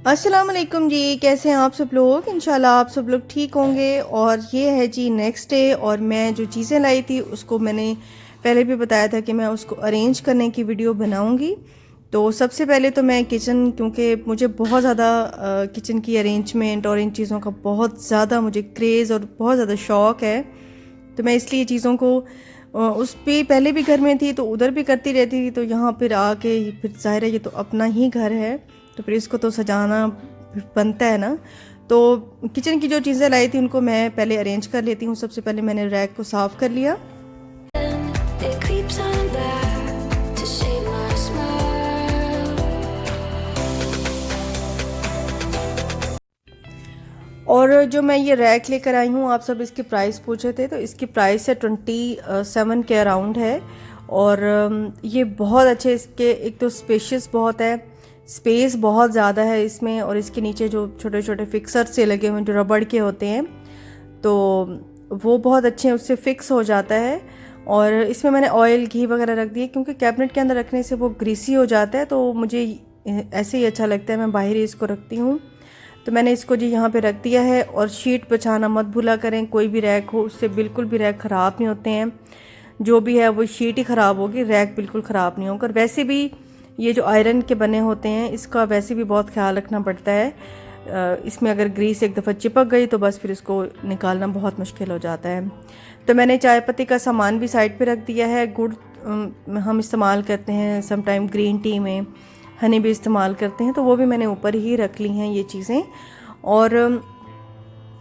अस्सलाम वालेकुम जी, कैसे हैं आप सब लोग। इंशाल्लाह आप सब लोग ठीक होंगे। और ये है जी नेक्स्ट डे, और मैं जो चीज़ें लाई थी उसको मैंने पहले भी बताया था कि मैं उसको अरेंज करने की वीडियो बनाऊंगी। तो सबसे पहले तो मैं किचन, क्योंकि मुझे बहुत ज़्यादा किचन की अरेंजमेंट और इन चीज़ों का बहुत ज़्यादा मुझे क्रेज़ और बहुत ज़्यादा शौक़ है, तो मैं इसलिए चीज़ों को उस पे पहले भी घर में थी तो उधर भी करती रहती थी, तो यहाँ फिर आके फिर ज़ाहिर है ये तो अपना ही घर है, तो फिर इसको तो सजाना बनता है ना। तो किचन की जो चीज़ें लाई थी उनको मैं पहले अरेंज कर लेती हूँ। सबसे पहले मैंने रैक को साफ़ कर लिया। और जो मैं ये रैक लेकर आई हूँ, आप सब इसकी प्राइस पूछे थे, तो इसकी प्राइस है 27 के अराउंड है। और ये बहुत अच्छे, इसके एक तो स्पेशियस बहुत है, स्पेस बहुत ज़्यादा है इसमें, और इसके नीचे जो छोटे छोटे फिक्सर से लगे हुए जो रबड़ के होते हैं तो वो बहुत अच्छे हैं, उससे फिक्स हो जाता है। और इसमें मैंने ऑयल घी वगैरह रख दिए, क्योंकि कैबिनेट के अंदर रखने से वो ग्रीसी हो जाता है, तो मुझे ऐसे ही अच्छा लगता है, मैं बाहर ही इसको रखती हूँ। तो मैंने इसको जी यहाँ पे रख दिया है। और शीट बिछाना मत भूला करें, कोई भी रैक हो उससे बिल्कुल भी रैक ख़राब नहीं होते हैं, जो भी है वो शीट ही ख़राब होगी, रैक बिल्कुल ख़राब नहीं होगा। वैसे भी ये जो आयरन के बने होते हैं इसका वैसे भी बहुत ख्याल रखना पड़ता है। इसमें अगर ग्रीस एक दफ़ा चिपक गई तो बस फिर इसको निकालना बहुत मुश्किल हो जाता है। तो मैंने चाय पत्ती का सामान भी साइड पे रख दिया है। गुड़ हम इस्तेमाल करते हैं समटाइम ग्रीन टी में, हनी भी इस्तेमाल करते हैं, तो वो भी मैंने ऊपर ही रख ली हैं ये चीज़ें। और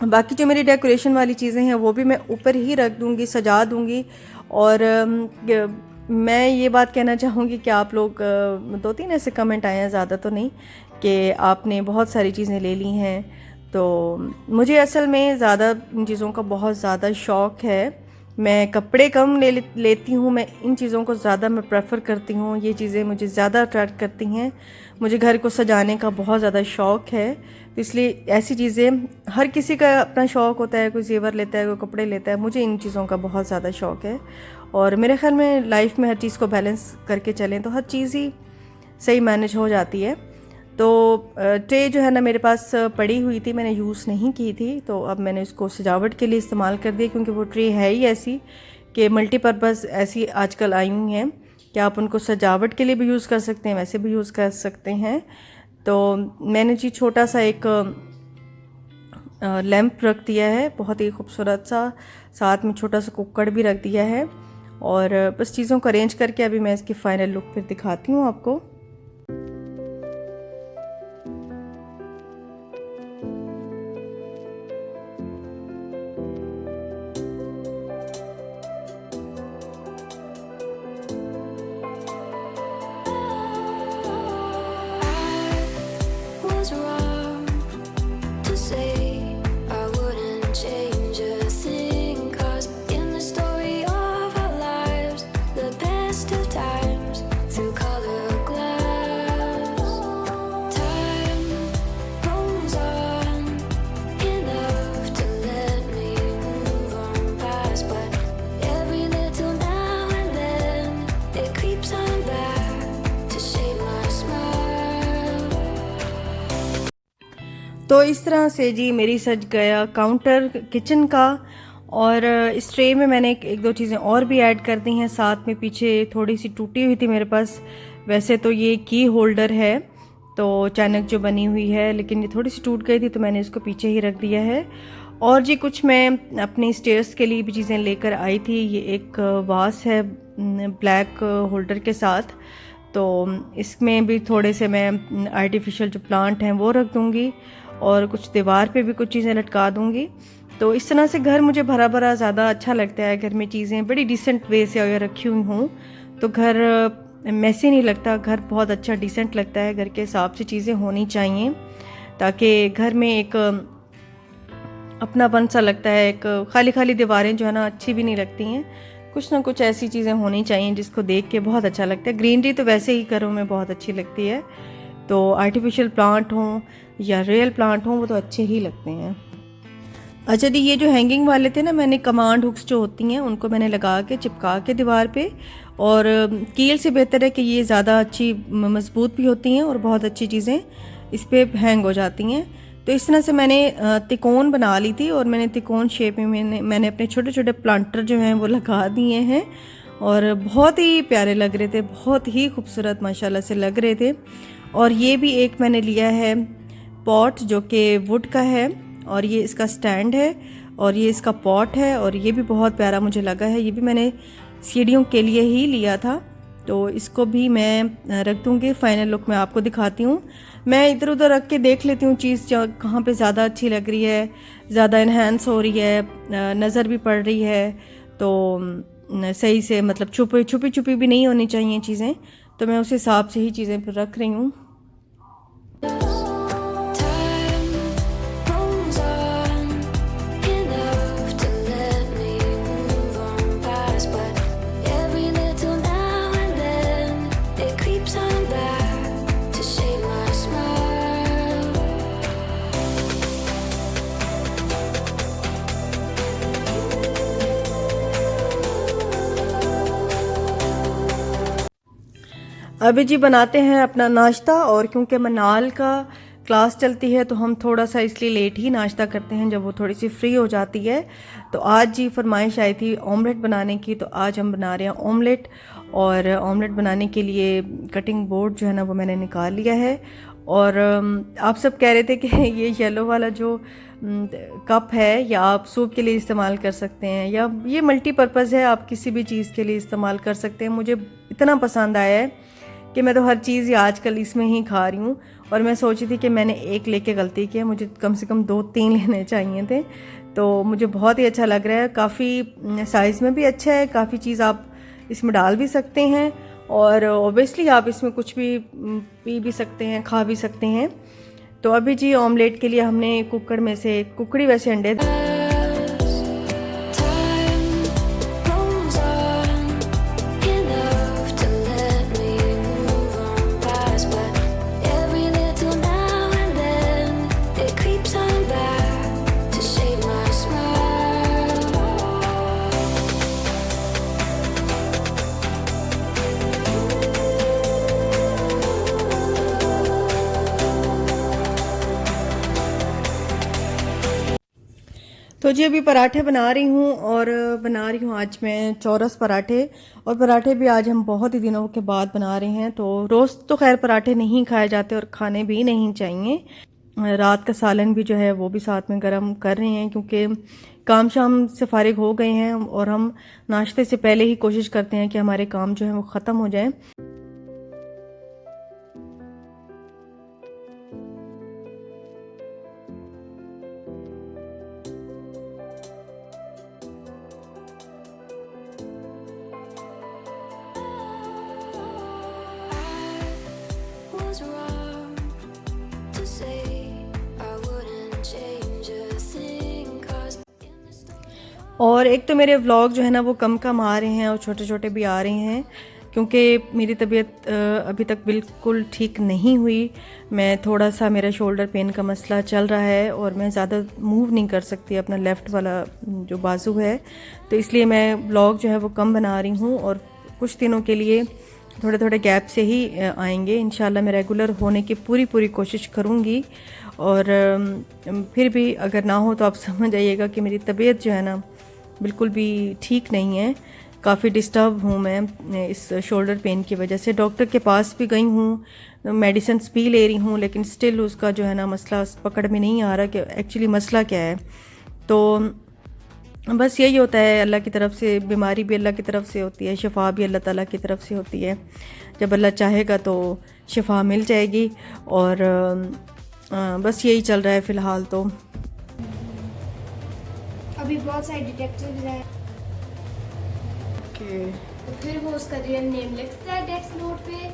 बाकी जो मेरी डेकोरेशन वाली चीज़ें हैं वो भी मैं ऊपर ही रख दूँगी, सजा दूँगी। और मैं ये बात कहना चाहूँगी कि आप लोग 2-3 ऐसे कमेंट आए हैं, ज़्यादा तो नहीं, कि आपने बहुत सारी चीज़ें ले ली हैं। तो मुझे असल में ज़्यादा इन चीज़ों का बहुत ज़्यादा शौक़ है। मैं कपड़े कम लेती हूँ, मैं इन चीज़ों को ज़्यादा मैं प्रेफर करती हूँ, ये चीज़ें मुझे ज़्यादा अट्रैक्ट करती हैं। मुझे घर को सजाने का बहुत ज़्यादा शौक़ है, तो इसलिए ऐसी चीज़ें, हर किसी का अपना शौक़ होता है, कोई जेवर लेता है, कोई कपड़े लेता है, मुझे इन चीज़ों का बहुत ज़्यादा शौक़ है। और मेरे ख्याल में लाइफ में हर चीज़ को बैलेंस करके चलें तो हर चीज़ ही सही मैनेज हो जाती है। तो ट्रे जो है ना मेरे पास पड़ी हुई थी, मैंने यूज़ नहीं की थी, तो अब मैंने इसको सजावट के लिए इस्तेमाल कर दिया, क्योंकि वो ट्रे है ही ऐसी कि मल्टीपर्पज़ ऐसी आजकल आई हुई हैं कि आप उनको सजावट के लिए भी यूज़ कर सकते हैं, वैसे भी यूज़ कर सकते हैं। तो मैंने जी छोटा सा एक लैंप रख दिया है, बहुत ही खूबसूरत सा, साथ में छोटा सा कुकर भी रख दिया है। और बस चीज़ों को अरेंज करके अभी मैं इसकी फ़ाइनल लुक फिर दिखाती हूँ आपको। तो इस तरह से जी मेरी सज गया काउंटर किचन का। और इस ट्रे में मैंने एक दो चीज़ें और भी ऐड कर दी हैं, साथ में पीछे थोड़ी सी टूटी हुई थी मेरे पास, वैसे तो ये की होल्डर है, तो चाइनक जो बनी हुई है, लेकिन ये थोड़ी सी टूट गई थी तो मैंने इसको पीछे ही रख दिया है। और जी कुछ मैं अपनी स्टेयर्स के लिए भी चीज़ें लेकर आई थी। ये एक वास है ब्लैक होल्डर के साथ, तो इसमें भी थोड़े से मैं आर्टिफिशियल जो प्लांट हैं वो रख दूँगी, और कुछ दीवार पे भी कुछ चीज़ें लटका दूँगी। तो इस तरह से घर मुझे भरा भरा ज़्यादा अच्छा लगता है। घर में चीज़ें बड़ी डिसेंट वे से अगर रखी हुई हूँ तो घर मैसी नहीं लगता, घर बहुत अच्छा डिसेंट लगता है। घर के हिसाब से चीज़ें होनी चाहिए, ताकि घर में एक अपनापन सा लगता है। एक खाली खाली दीवारें जो है ना अच्छी भी नहीं लगती हैं, कुछ ना कुछ ऐसी चीज़ें होनी चाहिए जिसको देख के बहुत अच्छा लगता है। ग्रीनरी तो वैसे ही घरों में बहुत अच्छी लगती है, तो आर्टिफिशियल प्लांट हों या रियल प्लांट हों वो तो अच्छे ही लगते हैं। अच्छा जी, ये जो हैंगिंग वाले थे ना, मैंने कमांड हुक्स जो होती हैं उनको मैंने लगा के चिपका के दीवार पे, और कील से बेहतर है कि ये ज़्यादा अच्छी मजबूत भी होती हैं और बहुत अच्छी चीज़ें इस पर हैंग हो जाती हैं। तो इस तरह से मैंने तिकोन बना ली थी और मैंने तिकोन शेप में मैंने अपने छोटे छोटे प्लांटर जो हैं वो लगा दिए हैं और बहुत ही प्यारे लग रहे थे, बहुत ही खूबसूरत माशाल्लाह से लग रहे थे। और ये भी एक मैंने लिया है पॉट जो कि वुड का है और ये इसका स्टैंड है और ये इसका पॉट है और ये भी बहुत प्यारा मुझे लगा है। ये भी मैंने सीढ़ियों के लिए ही लिया था, तो इसको भी मैं रख दूँगी। फाइनल लुक मैं आपको दिखाती हूँ। मैं इधर उधर रख के देख लेती हूँ चीज़ कहाँ पे ज़्यादा अच्छी लग रही है, ज़्यादा इन्हेंस हो रही है, नज़र भी पड़ रही है, तो सही से मतलब छुपी छुपी छुपी भी नहीं होनी चाहिए चीज़ें, तो मैं उस हिसाब से ही चीज़ें फिर रख रही हूँ। अभी जी बनाते हैं अपना नाश्ता, और क्योंकि मनाल का क्लास चलती है तो हम थोड़ा सा इसलिए लेट ही नाश्ता करते हैं जब वो थोड़ी सी फ्री हो जाती है। तो आज जी फरमाइश आई थी ऑमलेट बनाने की, तो आज हम बना रहे हैं ऑमलेट। और ऑमलेट बनाने के लिए कटिंग बोर्ड जो है ना वो मैंने निकाल लिया है। और आप सब कह रहे थे कि ये येलो वाला जो कप है या आप सूप के लिए इस्तेमाल कर सकते हैं या ये मल्टीपर्पज़ है, आप किसी भी चीज़ के लिए इस्तेमाल कर सकते हैं। मुझे इतना पसंद आया है कि मैं तो हर चीज़ ही आजकल इसमें ही खा रही हूँ। और मैं सोची थी कि मैंने एक लेके गलती की है, मुझे कम से कम 2-3 लेने चाहिए थे। तो मुझे बहुत ही अच्छा लग रहा है, काफ़ी साइज़ में भी अच्छा है, काफ़ी चीज़ आप इसमें डाल भी सकते हैं और ओबियसली आप इसमें कुछ भी पी भी सकते हैं, खा भी सकते हैं। तो अभी जी ऑमलेट के लिए हमने कुकर में से, कुकड़ी वैसे अंडे तो जी अभी पराठे बना रही हूँ और बना रही हूँ आज मैं चौरस पराठे। और पराठे भी आज हम बहुत ही दिनों के बाद बना रहे हैं। तो रोज़ तो खैर पराठे नहीं खाए जाते और खाने भी नहीं चाहिए। रात का सालन भी जो है वो भी साथ में गरम कर रहे हैं क्योंकि काम शाम से फारिग हो गए हैं और हम नाश्ते से पहले ही कोशिश करते हैं कि हमारे काम जो है वो ख़त्म हो जाए। और एक तो मेरे व्लॉग जो है ना वो कम कम आ रहे हैं और छोटे छोटे भी आ रहे हैं क्योंकि मेरी तबीयत अभी तक बिल्कुल ठीक नहीं हुई। मैं थोड़ा सा, मेरा शोल्डर पेन का मसला चल रहा है और मैं ज़्यादा मूव नहीं कर सकती अपना लेफ़्ट वाला जो बाजू है, तो इसलिए मैं व्लॉग जो है वो कम बना रही हूँ और कुछ दिनों के लिए थोड़े थोड़े गैप से ही आएंगे। इंशाल्लाह मैं रेगुलर होने की पूरी कोशिश करूँगी। और फिर भी अगर ना हो तो आप समझ आइएगा कि मेरी तबीयत जो है ना बिल्कुल भी ठीक नहीं है, काफ़ी डिस्टर्ब हूँ मैं इस शोल्डर पेन की वजह से। डॉक्टर के पास भी गई हूँ, मेडिसिन भी ले रही हूँ, लेकिन स्टिल उसका जो है ना मसला पकड़ में नहीं आ रहा कि एक्चुअली मसला क्या है। तो बस यही होता है, अल्लाह की तरफ से बीमारी भी अल्लाह की तरफ से होती है, शिफा भी अल्लाह ताला की तरफ से होती है। जब अल्लाह चाहेगा तो शिफा मिल जाएगी। और बस यही चल रहा है फ़िलहाल। तो अभी बहुत सारे डिटेक्टिव्स हैं तो फिर वो उसका रियल नेम लिखता है डेस्क नोट पे,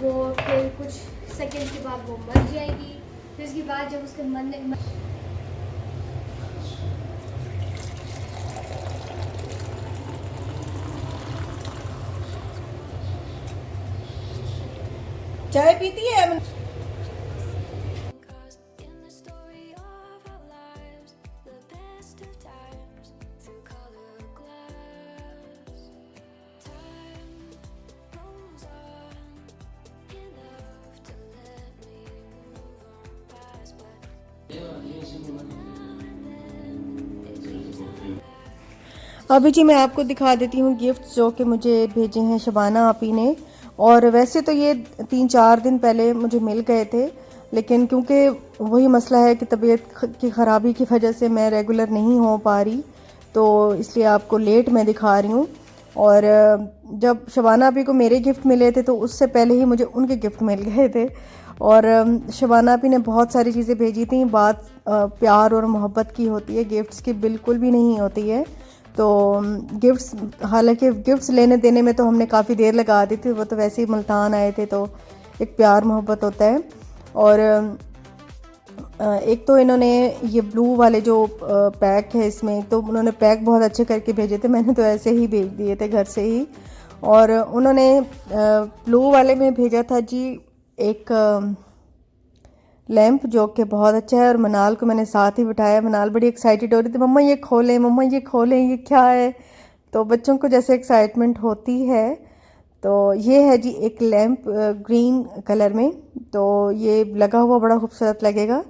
वो फिर कुछ सेकंड के बाद वो मर जाएगी, फिर उसके बाद जब उसके मन चाय पीती है। अभी जी मैं आपको दिखा देती हूँ गिफ्ट जो कि मुझे भेजे हैं शबाना आपी ने। और वैसे तो ये 3-4 दिन पहले मुझे मिल गए थे, लेकिन क्योंकि वही मसला है कि तबीयत की ख़राबी की वजह से मैं रेगुलर नहीं हो पा रही, तो इसलिए आपको लेट मैं दिखा रही हूँ। और जब शबाना आपी को मेरे गिफ्ट मिले थे तो उससे पहले ही मुझे उनके गिफ्ट मिल गए थे। और शबाना आपी ने बहुत सारी चीज़ें भेजी थी। बात प्यार और मोहब्बत की होती है, गिफ्ट्स की बिल्कुल भी नहीं होती है। तो गिफ्ट्स, हालांकि गिफ्ट्स लेने देने में तो हमने काफ़ी देर लगा दी थी, वो तो वैसे ही मुल्तान आए थे तो एक प्यार मोहब्बत होता है। और एक तो इन्होंने ये ब्लू वाले जो पैक है इसमें, तो उन्होंने पैक बहुत अच्छे करके भेजे थे, मैंने तो ऐसे ही भेज दिए थे घर से ही। और उन्होंने ब्लू वाले में भेजा था जी एक लैंप जो कि बहुत अच्छा है। और मनाल को मैंने साथ ही बिठाया, मनाल बड़ी एक्साइटेड हो रही थी, मम्मा ये खोलें, मम्मा ये खोलें, ये क्या है। तो बच्चों को जैसे एक्साइटमेंट होती है। तो ये है जी एक लैंप ग्रीन कलर में, तो ये लगा हुआ बड़ा खूबसूरत लगेगा।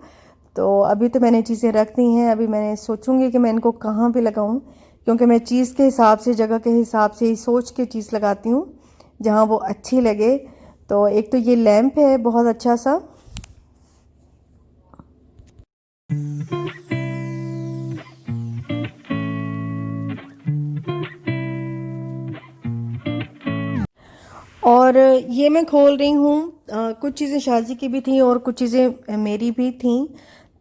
तो अभी तो मैंने चीज़ें रख दी हैं, अभी मैंने सोचूंगी कि मैं इनको कहाँ पे लगाऊं, क्योंकि मैं चीज़ के हिसाब से, जगह के हिसाब से ही सोच के चीज़ लगाती हूँ जहाँ वो अच्छी लगे। तो एक तो ये लैंप है बहुत अच्छा सा। और ये मैं खोल रही हूँ, कुछ चीज़ें शाजी की भी थी और कुछ चीज़ें मेरी भी थी।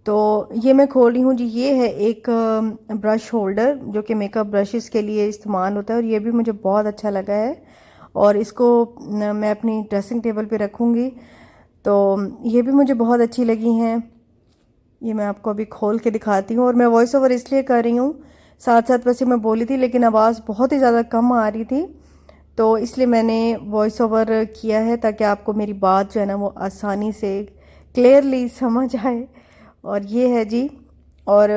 तो ये मैं खोल रही हूँ जी। ये है एक ब्रश होल्डर जो कि मेकअप ब्रशेस के लिए इस्तेमाल होता है, और ये भी मुझे बहुत अच्छा लगा है। और इसको मैं अपनी ड्रेसिंग टेबल पे रखूँगी। तो ये भी मुझे बहुत अच्छी लगी हैं। ये मैं आपको अभी खोल के दिखाती हूँ। और मैं वॉइस ओवर इसलिए कर रही हूँ, साथ साथ वैसे मैं बोली थी लेकिन आवाज़ बहुत ही ज़्यादा कम आ रही थी, तो इसलिए मैंने वॉइस ओवर किया है ताकि आपको मेरी बात जो है ना वो आसानी से क्लियरली समझ आए। और ये है जी। और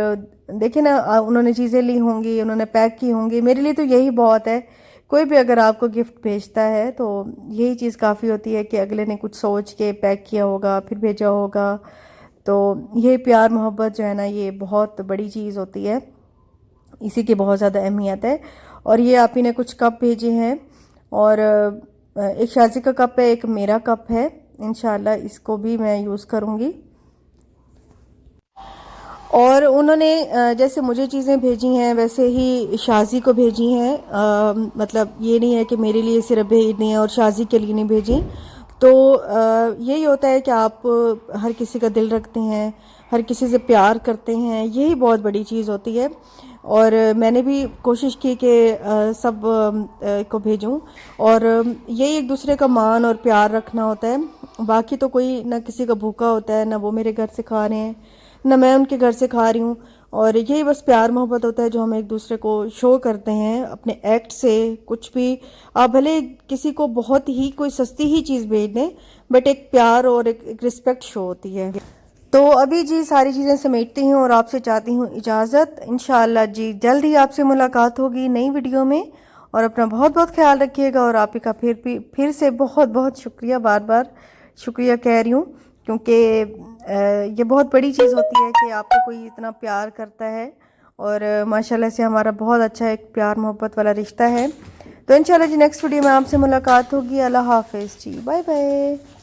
देखिए ना, उन्होंने चीज़ें ली होंगी, उन्होंने पैक की होंगी, मेरे लिए तो यही बहुत है। कोई भी अगर आपको गिफ्ट भेजता है तो यही चीज़ काफ़ी होती है कि अगले ने कुछ सोच के पैक किया होगा फिर भेजा होगा। तो ये प्यार मोहब्बत जो है ना, ये बहुत बड़ी चीज़ होती है, इसी की बहुत ज़्यादा अहमियत है। और ये आप ही ने कुछ कप भेजे हैं, और एक शाजी का कप है, एक मेरा कप है। इंशाल्लाह इसको भी मैं यूज़ करूँगी। और उन्होंने जैसे मुझे चीज़ें भेजी हैं वैसे ही शाजी को भेजी हैं। मतलब ये नहीं है कि मेरे लिए सिर्फ भेजनी है और शाजी के लिए नहीं भेजी। तो यही होता है कि आप हर किसी का दिल रखते हैं, हर किसी से प्यार करते हैं, यही बहुत बड़ी चीज़ होती है। और मैंने भी कोशिश की कि सब को भेजूं। और यही एक दूसरे का मान और प्यार रखना होता है। बाकी तो कोई ना किसी का भूखा होता है, ना वो मेरे घर से खा रहे हैं, ना मैं उनके घर से खा रही हूँ। और यही बस प्यार मोहब्बत होता है जो हम एक दूसरे को शो करते हैं अपने एक्ट से। कुछ भी आप भले किसी को बहुत ही कोई सस्ती ही चीज़ भेज दें, बट एक प्यार और एक रिस्पेक्ट शो होती है। तो अभी जी सारी चीज़ें समेटती हूँ और आपसे चाहती हूँ इजाज़त। इंशाअल्लाह जी जल्द ही आपसे मुलाकात होगी नई वीडियो में। और अपना बहुत बहुत ख्याल रखिएगा। और आप ही का फिर से बहुत बहुत शुक्रिया, बार बार शुक्रिया कह रही हूँ, क्योंकि ये बहुत बड़ी चीज़ होती है कि आपको कोई इतना प्यार करता है। और माशाल्लाह से हमारा बहुत अच्छा एक प्यार मोहब्बत वाला रिश्ता है। तो इंशाल्लाह जी नेक्स्ट वीडियो में आपसे मुलाकात होगी। अल्लाह हाफिज़ जी, बाय बाय।